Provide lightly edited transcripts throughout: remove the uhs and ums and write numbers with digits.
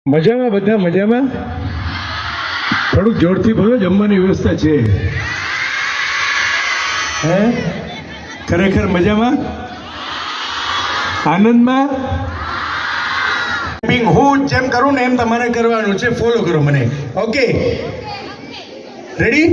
મજામાં બધા મજામાં? થોડુંક જોરથી બોલો, જમવાની વ્યવસ્થા છે. હે ખરેખર મજામાં, આનંદમાં? હું જેમ કરું ને એમ તમારે કરવાનું છે. ફોલો કરો મને. Okay, ready?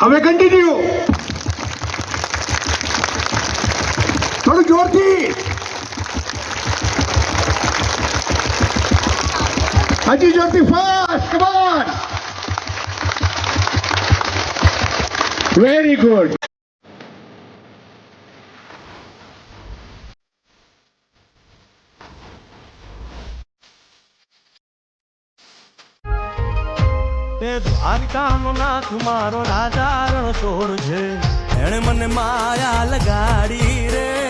હવે કન્ટિન્યુ, થોડું જોરથી, હજી જોરથી, fast, come on, very good. દ્વારકાનો નાથ મારો રાજા રણછોડ છે, એણે મને માયા લગાડી રે.